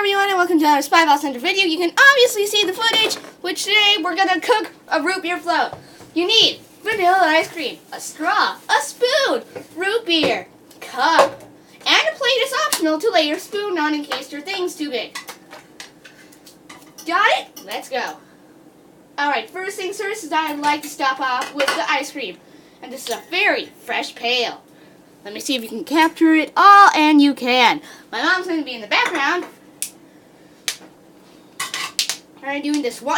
everyone, and welcome to another Spyball Center video. You can obviously see the footage, which today we're going to cook a root beer float. You need vanilla ice cream, a straw, a spoon, root beer, cup, and a plate is optional to lay your spoon on in case your thing's too big. Got it? Let's go. Alright, first things first is I'd like to stop off with the ice cream. And this is a very fresh pail. Let me see if you can capture it all, and you can. My mom's going to be in the background. I'm doing this 100%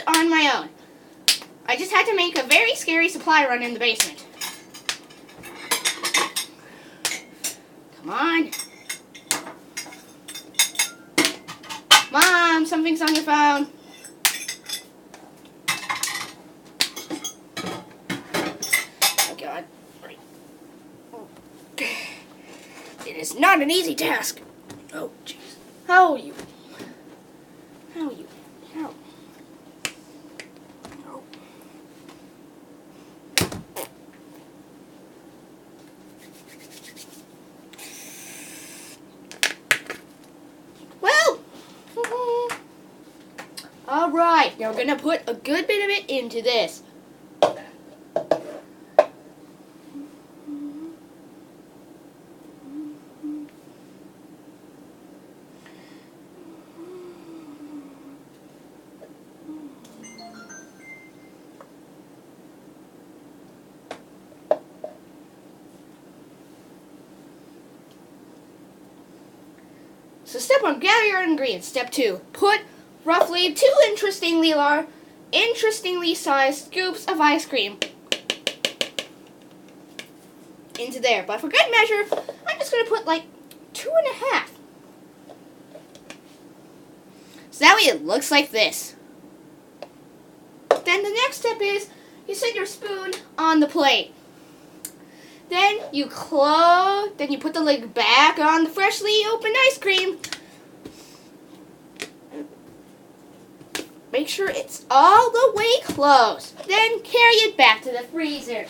on my own. I just had to make a very scary supply run in the basement. Come on. Mom, something's on your phone. Oh, God. It is not an easy task. Oh, jeez. How are you? How? Oh. Well. All right. Now we're going to put a good bit of it into this. So step 1, gather your ingredients. Step 2, put roughly 2 interestingly sized scoops of ice cream into there. But for good measure, I'm just going to put like 2.5. So that way it looks like this. Then the next step is you set your spoon on the plate. Then you put the lid back on the freshly opened ice cream. Make sure it's all the way closed. Then carry it back to the freezer.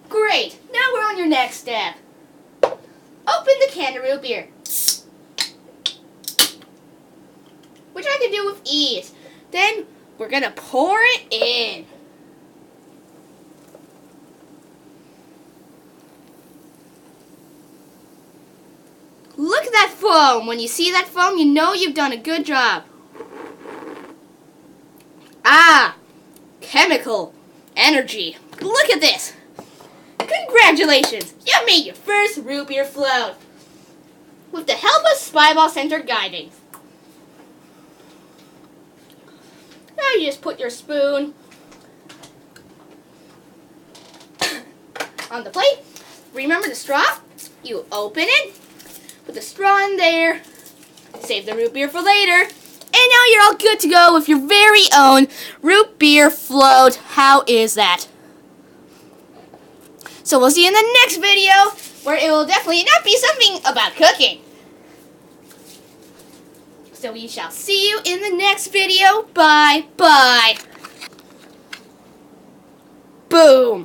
Great, now we're on your next step. Open the can of root beer, which I can do with ease. Then we're going to pour it in. Look at that foam. When you see that foam, you know you've done a good job. Ah, chemical energy. Look at this. Congratulations. You made your first root beer float with the help of Spyball Center guidance. Now you just put your spoon on the plate. Remember the straw? You open it, put the straw in there, save the root beer for later, and now you're all good to go with your very own root beer float. How is that? So we'll see you in the next video, where it will definitely not be something about cooking. So we shall see you in the next video. Bye. Boom.